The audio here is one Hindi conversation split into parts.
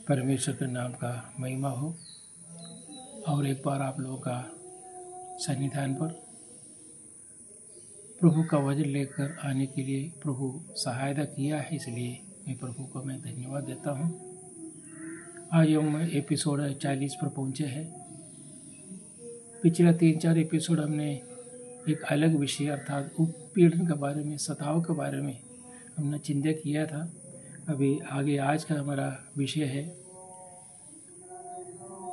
परमेश्वर के नाम का महिमा हो। और एक बार आप लोगों का सन्निधान पर प्रभु का वचन लेकर आने के लिए प्रभु सहायता किया है, इसलिए मैं प्रभु को धन्यवाद देता हूँ। आज हम एपिसोड 40 पर पहुँचे हैं। पिछला 3-4 एपिसोड हमने एक अलग विषय अर्थात उत्पीड़न के बारे में, सताव के बारे में हमने चिंता किया था। अभी आगे आज का हमारा विषय है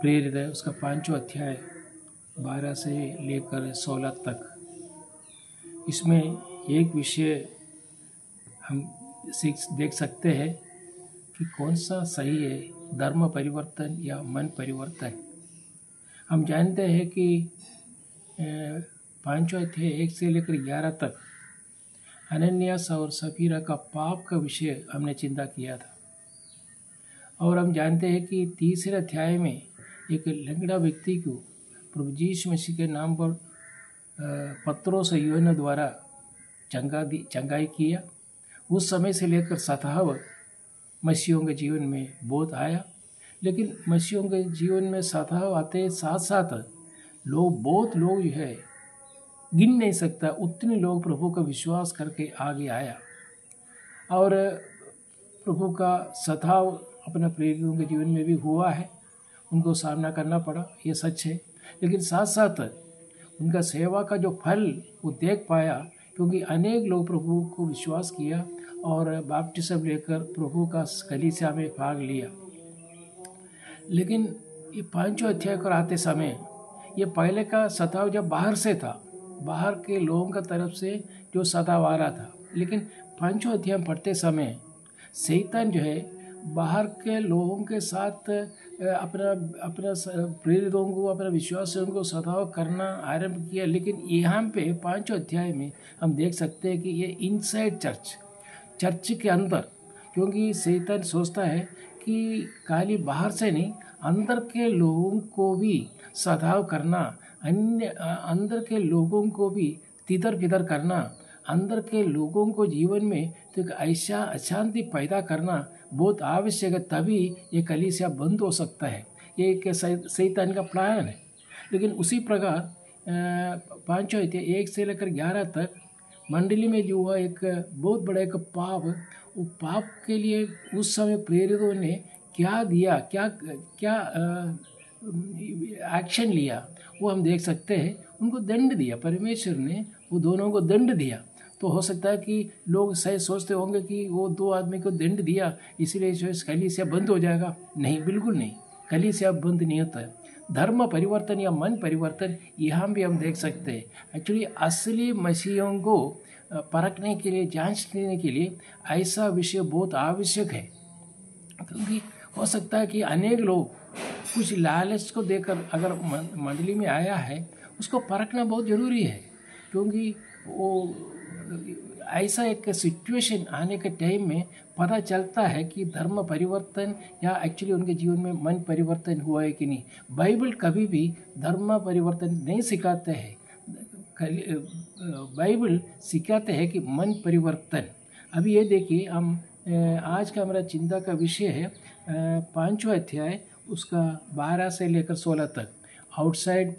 प्रेरित है, उसका 5वां अध्याय 12 से लेकर 16 तक। इसमें एक विषय हम देख सकते हैं कि कौन सा सही है, धर्म परिवर्तन या मन परिवर्तन। हम जानते हैं कि 5वां अध्याय 1 से लेकर 11 तक अनन्यास और सफीरा का पाप का विषय हमने चिंता किया था। और हम जानते हैं कि 3रे अध्याय में एक लंगड़ा व्यक्ति को प्रभु यीशु मसीह के नाम पर पत्रोस और यूहन्ना द्वारा चंगाई किया। उस समय से लेकर सताव मसीहों के जीवन में बहुत आया, लेकिन मसीहों के जीवन में सताव आते साथ साथ बहुत लोग जो है गिन नहीं सकता, उतने लोग प्रभु का विश्वास करके आगे आया। और प्रभु का सताव अपने प्रेरितों के जीवन में भी हुआ है, उनको सामना करना पड़ा, ये सच है। लेकिन साथ साथ उनका सेवा का जो फल वो देख पाया, क्योंकि अनेक लोग प्रभु को विश्वास किया और बपतिस्म लेकर प्रभु का कलीसिया में भाग लिया। लेकिन ये 5वां अध्याय पर आते समय ये पहले का सताव जब बाहर से था, बाहर के लोगों का तरफ से जो सताव आ रहा था, लेकिन 5वां अध्याय पढ़ते समय शैतान जो है बाहर के लोगों के साथ अपना प्रेरितों को, अपना विश्वासियों को सताव करना आरंभ किया। लेकिन यहाँ पे 5वां अध्याय में हम देख सकते हैं कि ये इनसाइड चर्च के अंदर, क्योंकि शैतान सोचता है कि खाली बाहर से नहीं, अंदर के लोगों को भी सताव करना, अंदर के लोगों को भी तितर बितर करना, अंदर के लोगों को जीवन में तो ऐसा अशांति पैदा करना बहुत आवश्यक है, तभी ये कलीसिया बंद हो सकता है। ये एक शैतान का प्लान है। लेकिन उसी प्रकार 5वां अध्याय 1 से लेकर 11 तक मंडली में जो हुआ एक बहुत बड़ा एक पाप, वो पाप के लिए उस समय प्रेरितों ने क्या दिया, क्या एक्शन लिया, वो हम देख सकते हैं। उनको दंड दिया, परमेश्वर ने वो दोनों को दंड दिया। तो हो सकता है कि लोग शायद सोचते होंगे कि वो 2 आदमी को दंड दिया इसलिए जो कलीसिया बंद हो जाएगा। नहीं, बिल्कुल नहीं, कलीसिया बंद नहीं होता है। धर्म परिवर्तन या मन परिवर्तन यहाँ भी हम देख सकते हैं। एक्चुअली असली मसीहों को परखने के लिए, जांचने के लिए ऐसा विषय बहुत आवश्यक है, क्योंकि हो सकता है कि अनेक लोग कुछ लालच को देकर अगर मंडली में आया है, उसको परखना बहुत ज़रूरी है। क्योंकि वो ऐसा एक सिचुएशन आने के टाइम में पता चलता है कि धर्म परिवर्तन या एक्चुअली उनके जीवन में मन परिवर्तन हुआ है कि नहीं। बाइबल कभी भी धर्म परिवर्तन नहीं सिखाते हैं, बाइबल सिखाते हैं कि मन परिवर्तन। अभी ये देखिए, हम आज का हमारा चिंता का विषय है 5वां अध्याय उसका 12 से लेकर 16 तक। आउटसाइड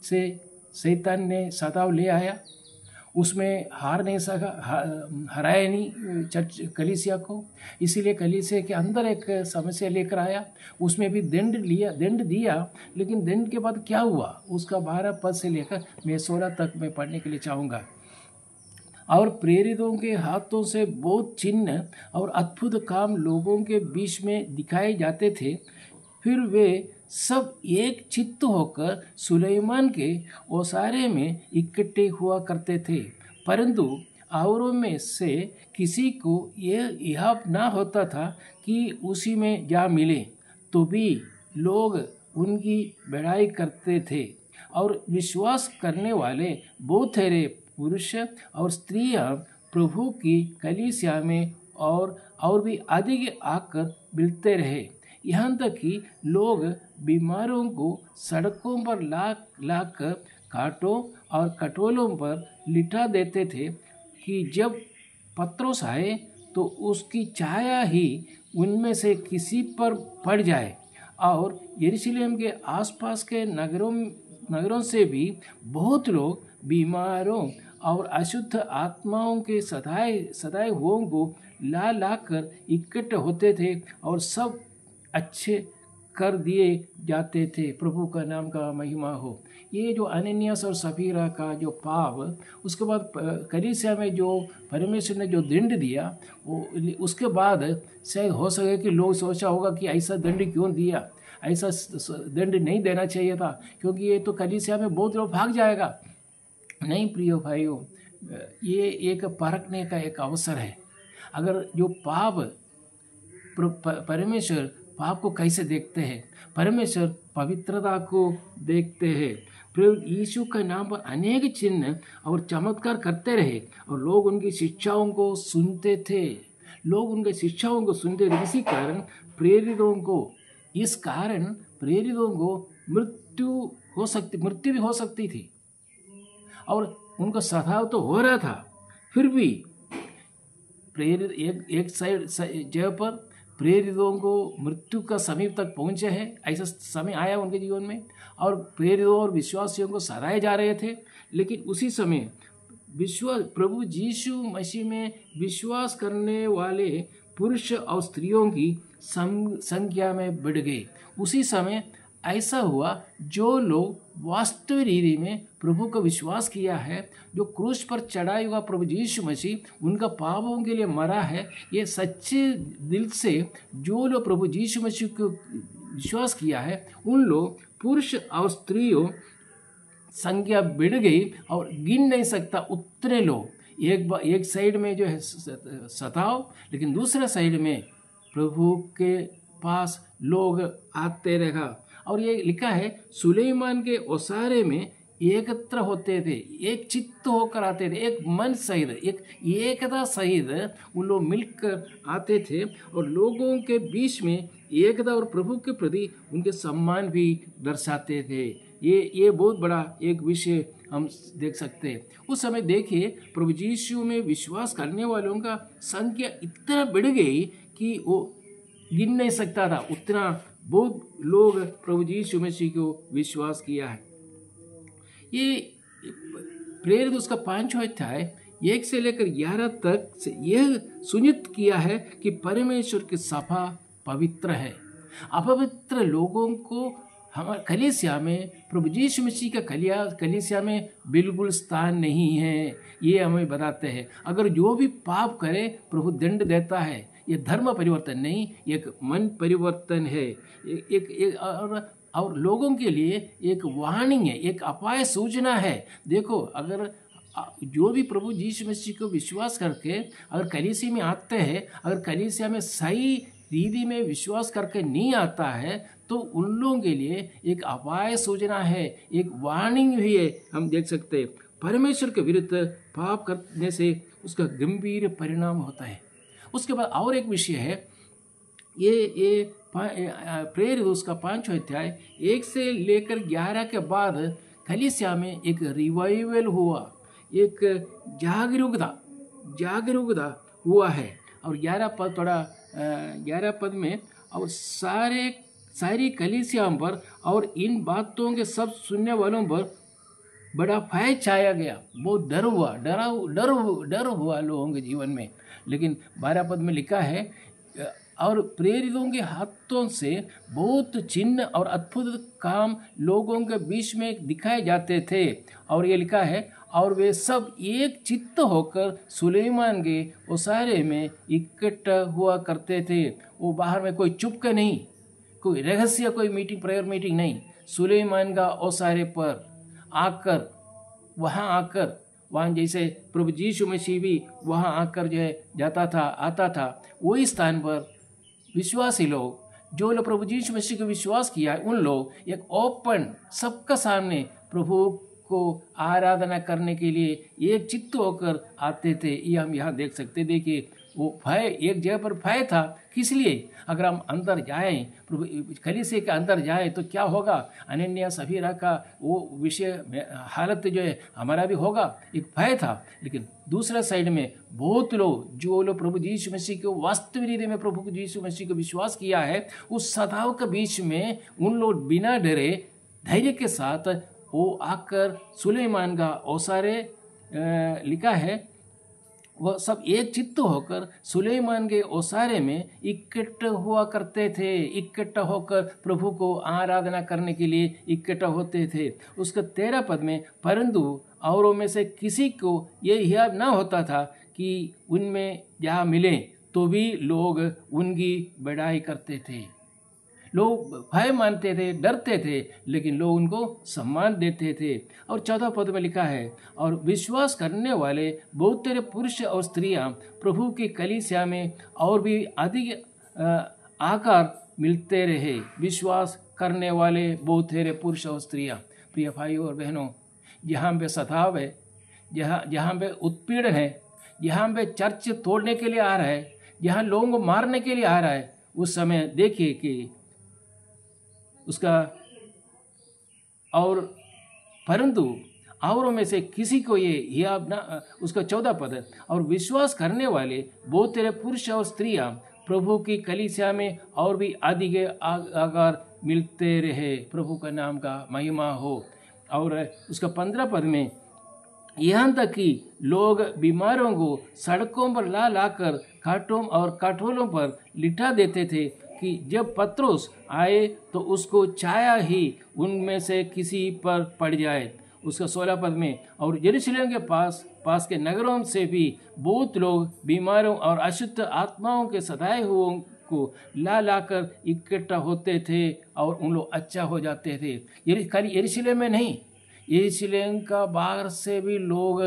से शैतान ने सताव ले आया, उसमें हार नहीं सका, हराया नहीं चर्च कलीसिया को, इसीलिए कलीसिया के अंदर एक समस्या लेकर आया, उसमें भी दंड दिया। लेकिन दंड के बाद क्या हुआ, उसका 12 पद से लेकर मैं 16 तक मैं पढ़ने के लिए चाहूँगा। और प्रेरितों के हाथों से बहुत चिन्ह और अद्भुत काम लोगों के बीच में दिखाए जाते थे। फिर वे सब एक चित्त होकर सुलेमान के ओसारे में इकट्ठे हुआ करते थे, परंतु औरों में से किसी को यह ना होता था कि उसी में जा मिले, तो भी लोग उनकी बड़ाई करते थे। और विश्वास करने वाले बहुत सारे पुरुष और स्त्रियां प्रभु की कलीसिया में और भी अधिक आकर मिलते रहे। यहाँ तक कि लोग बीमारों को सड़कों पर लाकर कांटों और कटोलों पर लिटा देते थे कि जब पत्रोस आए तो उसकी छाया ही उनमें से किसी पर पड़ जाए और यरूशलेम के आसपास के नगरों से भी बहुत लोग बीमारों और अशुद्ध आत्माओं के सताए हुओं को ला कर इकट्ठे होते थे और सब अच्छे कर दिए जाते थे। प्रभु का नाम का महिमा हो। ये जो अनन्यास और सफीरा का जो पाप, उसके बाद कलीसिया में जो परमेश्वर ने जो दंड दिया, वो उसके बाद शायद हो सके कि लोग सोचा होगा कि ऐसा दंड क्यों दिया, ऐसा दंड नहीं देना चाहिए था, क्योंकि ये तो कलीसिया में बहुत लोग भाग जाएगा। नहीं प्रियो भाइयों, ये एक परखने का एक अवसर है। अगर जो पाप, परमेश्वर पाप को कैसे देखते हैं? परमेश्वर पवित्रता को देखते हैं। प्रभु यीशु के नाम पर अनेक चिन्ह और चमत्कार करते रहे और लोग उनकी शिक्षाओं को सुनते थे। इसी कारण प्रेरितों को मृत्यु भी हो सकती थी और उनका सताव तो हो रहा था। फिर भी प्रेरित एक साइड जगह पर प्रेरितों को मृत्यु का समीप तक पहुंचे हैं, ऐसा समय आया उनके जीवन में, और प्रेरितों और विश्वासियों को सराहे जा रहे थे। लेकिन उसी समय प्रभु यीशु मसीह में विश्वास करने वाले पुरुष और स्त्रियों की संख्या में बढ़ गई। उसी समय ऐसा हुआ, जो लोग वास्तविक रीति में प्रभु का विश्वास किया है, जो क्रूस पर चढ़ाई हुआ प्रभु यीशु मसीह उनका पापों के लिए मरा है, ये सच्चे दिल से जो लोग प्रभु यीशु मसीह को विश्वास किया है, उन लोग पुरुष और स्त्रियों संख्या बढ़ गई और गिन नहीं सकता उतने लोग। एक साइड में जो है सताव, लेकिन दूसरे साइड में प्रभु के पास लोग आते रहा। और ये लिखा है, सुलेमान के ओसारे में एकत्र होते थे, एक चित्त होकर आते थे, एक मन सहित, एक एकता सहित उन लोग मिलकर आते थे और लोगों के बीच में एकता और प्रभु के प्रति उनके सम्मान भी दर्शाते थे। ये बहुत बड़ा एक विषय हम देख सकते हैं। उस समय देखिए, प्रभु यीशु में विश्वास करने वालों का संख्या इतना बढ़ गई कि वो गिन नहीं सकता था। उतना बहुत लोग प्रभु यीशु मसीह को विश्वास किया है। ये प्रेरित उसका 5वां अध्याय 1 से लेकर 11 तक से यह सुनिश्चित किया है कि परमेश्वर की सभा पवित्र है। अपवित्र लोगों को हमारे कलीसिया में, प्रभु यीशु मसीह का कलीसिया में बिल्कुल स्थान नहीं है। ये हमें बताते हैं। अगर जो भी पाप करे, प्रभु दंड देता है। ये धर्म परिवर्तन नहीं, एक मन परिवर्तन है। और लोगों के लिए एक वार्निंग है, एक अपाय सूचना है। देखो, अगर जो भी प्रभु यीशु मसीह को विश्वास करके अगर कलीसिया में आते हैं, अगर कलीसिया में सही रीति में विश्वास करके नहीं आता है, तो उन लोगों के लिए एक अपाय सूचना है, एक वार्निंग भी है। हम देख सकते हैं, परमेश्वर के विरुद्ध पाप करने से उसका गंभीर परिणाम होता है। उसके बाद और एक विषय है, ये प्रेरित उसका 5वां अध्याय 1 से लेकर 11 के बाद कलीसिया में एक रिवाइवल हुआ, एक जागरूकता हुआ है। और 11 पद में, और सारी कलीसियाओं पर और इन बातों के सब सुनने वालों पर बड़ा भय छाया गया। बहुत डर हुआ लोगों के जीवन में। लेकिन 12 पद में लिखा है, और प्रेरितों के हाथों से बहुत चिन्ह और अद्भुत काम लोगों के बीच में दिखाए जाते थे। और ये लिखा है, और वे सब एक चित्त होकर सुलेमान के ओसारे में इकट्ठा हुआ करते थे। वो बाहर में कोई चुप के नहीं, कोई रहस्य, कोई मीटिंग, प्रेयर मीटिंग नहीं। सुलेमान का ओसारे पर वहाँ जैसे प्रभु यीशु मसीह भी वहाँ आकर जो है आता था, वही स्थान पर विश्वासी लोग, जो लोग प्रभु यीशु मसीह को विश्वास किया है, उन लोग एक ओपन सबका सामने प्रभु को आराधना करने के लिए एक चित्त होकर आते थे। ये हम यहाँ देख सकते। देखिए वो भय, एक जगह पर भय था। किस लिए? अगर हम अंदर जाएं, प्रभु कलीसिया के अंदर जाएं तो क्या होगा? अनन्या सफीरा का वो विषय हालत जो है हमारा भी होगा, एक भय था। लेकिन दूसरा साइड में बहुत लोग, जो लोग प्रभु यीशु मसीह को वास्तविक रीति में प्रभु यीशु मसीह को विश्वास किया है, उस सताव के बीच में उन लोग बिना डरे धैर्य के साथ वो आकर सुलेमान का ओसारे लिखा है, वह सब एक चित्त होकर सुलेमान के ओसारे में इकट्ठा हुआ करते थे, इकट्ठा होकर प्रभु को आराधना करने के लिए इकट्ठा होते थे। उसका 13 पद में, परंतु औरों में से किसी को ये हियाब न होता था कि उनमें जहाँ मिले तो भी लोग उनकी बड़ाई करते थे। लोग भय मानते थे, डरते थे, लेकिन लोग उनको सम्मान देते थे। और 14 पद में लिखा है, और विश्वास करने वाले बहुत तेरे पुरुष और स्त्रियां प्रभु की कलीसिया में और भी अधिक आकार मिलते रहे। विश्वास करने वाले बहुत तेरे पुरुष और स्त्रियां। प्रिय भाइयों और बहनों, जहाँ पे सताव है, जहाँ पे उत्पीड़न है, जहाँ पे चर्च तोड़ने के लिए आ रहा है, जहाँ लोगों को मारने के लिए आ रहा है, उस समय देखिए कि उसका और परंतु औरों में से किसी को ये हियाब ना, उसका 14 पद है, और विश्वास करने वाले बहुत तेरे पुरुष और स्त्रियां प्रभु की कलीसिया में और भी अधिक आकार मिलते रहे। प्रभु का नाम का महिमा हो। और उसका 15 पद में, यहाँ तक कि लोग बीमारों को सड़कों पर ला लाकर खाटों और काठोलों पर लिटा देते थे कि जब पत्रोस आए तो उसको छाया ही उनमें से किसी पर पड़ जाए। उसका 16 पद में, और यरूशलेम के पास के नगरों से भी बहुत लोग बीमारों और अशुद्ध आत्माओं के सताए हुओं को ला लाकर इकट्ठा होते थे और उन लोग अच्छा हो जाते थे। खाली यरूशलेम में नहीं, यरूशलेम का बाहर से भी लोग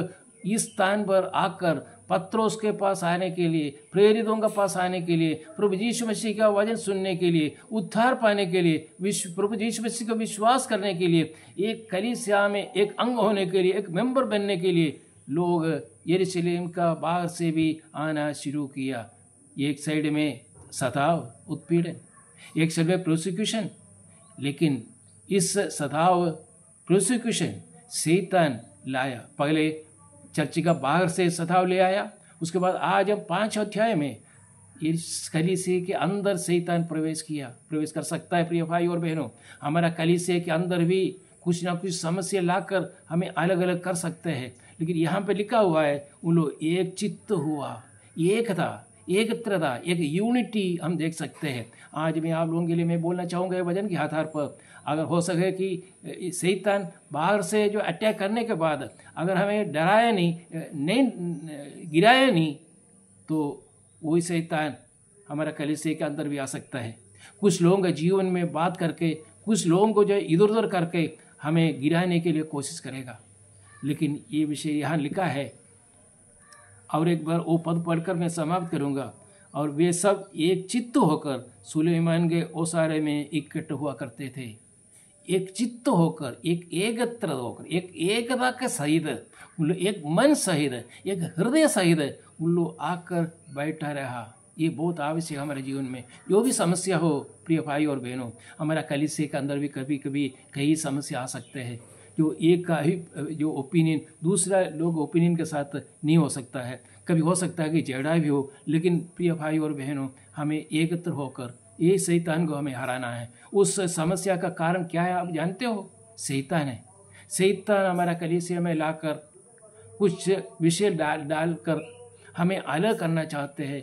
इस स्थान पर आकर पत्रोस के पास आने के लिए, प्रेरितों के पास आने के लिए, प्रभु यीशु मसीह का वचन सुनने के लिए, उद्धार पाने के लिए, प्रभु यीशु मसीह का विश्वास करने के लिए, एक कलीसिया में एक अंग होने के लिए, एक मेंबर बनने के लिए लोग यरूशलेम का बाहर से भी आना शुरू किया। एक साइड में सताव, उत्पीड़न, एक साइड में प्रोसिक्यूशन, लेकिन इस सताव प्रोसिक्यूशन शैतान लाया। पहले चर्च का बाहर से सताव ले आया, उसके बाद आज हम 5 अध्याय में इस कलीसिया के अंदर शैतान प्रवेश कर सकता है। प्रिय भाई और बहनों, हमारा कलीसिया के अंदर भी कुछ ना कुछ समस्या लाकर हमें अलग अलग कर सकते हैं, लेकिन यहाँ पे लिखा हुआ है उन लोग एक चित्त हुआ, एक था, एकत्रता, एक यूनिटी हम देख सकते हैं। आज मैं आप लोगों के लिए मैं बोलना चाहूँगा वचन के आधार पर, अगर हो सके कि शैतान बाहर से जो अटैक करने के बाद अगर हमें डराया नहीं गिराया नहीं, तो वही शैतान हमारा कलीसिया के अंदर भी आ सकता है। कुछ लोगों के जीवन में बात करके, कुछ लोगों को जो इधर उधर करके हमें गिराने के लिए कोशिश करेगा। लेकिन ये विषय यहाँ लिखा है, और एक बार वो पद पढ़कर मैं समाप्त करूँगा। और वे सब एक चित्त होकर सुलेमान के ओसारे में इकट्ठे हुआ करते थे। एक चित्त होकर, एक एकत्र होकर, एक एकता के सहित, एक मन सहित, एक हृदय सहित उन लोग आकर बैठा रहा। ये बहुत आवश्यक हमारे जीवन में। जो भी समस्या हो प्रिय भाई और बहनों, हमारा कलीसिया के अंदर भी कभी कभी कई समस्या आ सकते हैं। जो एक का ही जो ओपिनियन दूसरा लोग ओपिनियन के साथ नहीं हो सकता है। कभी हो सकता है कि झगड़ा भी हो, लेकिन प्रिय भाई और बहनों, हमें एकत्र होकर ये शैतान को हमें हराना है। उस समस्या का कारण क्या है आप जानते हो? शैतान है। शैतान हमारा कलीसिया में लाकर कुछ विषय डालकर हमें अलग करना चाहते हैं,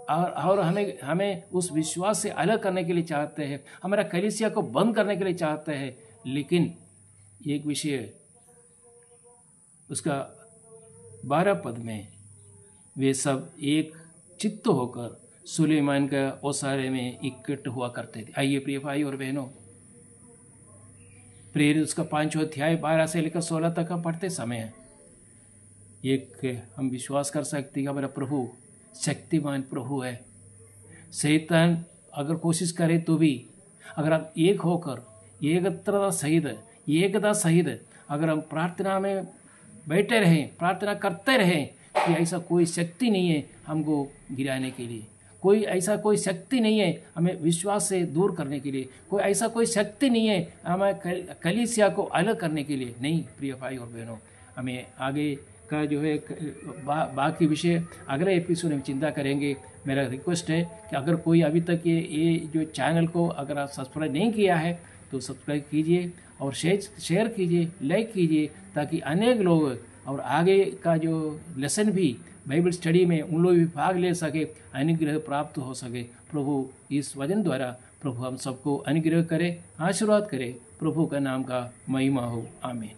और हमें उस विश्वास से अलग करने के लिए चाहते हैं, हमारा कलीसिया को बंद करने के लिए चाहते हैं। लेकिन एक विषय उसका 12 पद में, वे सब एक चित्त होकर सुलेमान का ओसारे में इकट्ठे हुआ करते थे। आइए प्रिय भाई और बहनों, प्रेरित उसका 5वां अध्याय 12 से लेकर 16 तक हम पढ़ते समय एक हम विश्वास कर सकते हैं हमारा प्रभु शक्तिमान प्रभु है। शैतान अगर कोशिश करे तो भी, अगर हम एक होकर एकता सहित अगर हम प्रार्थना में बैठे रहें, प्रार्थना करते रहें, कि ऐसा कोई शक्ति नहीं है हमको गिराने के लिए, कोई ऐसा कोई शक्ति नहीं है हमें विश्वास से दूर करने के लिए, कोई ऐसा कोई शक्ति नहीं है हमें कलीसिया को अलग करने के लिए। नहीं प्रिय भाई और बहनों, हमें आगे का जो है बाकी विषय अगले एपिसोड में चिंता करेंगे। मेरा रिक्वेस्ट है कि अगर कोई अभी तक ये जो चैनल को अगर आप सब्सक्राइब नहीं किया है तो सब्सक्राइब कीजिए और शेयर कीजिए, लाइक कीजिए, ताकि अनेक लोग और आगे का जो लेसन भी बाइबल स्टडी में उन लोग भी भाग ले सके, अनुग्रह प्राप्त हो सके। प्रभु इस वचन द्वारा प्रभु हम सबको अनुग्रह करे, आशीर्वाद करे। प्रभु का नाम का महिमा हो। आमीन।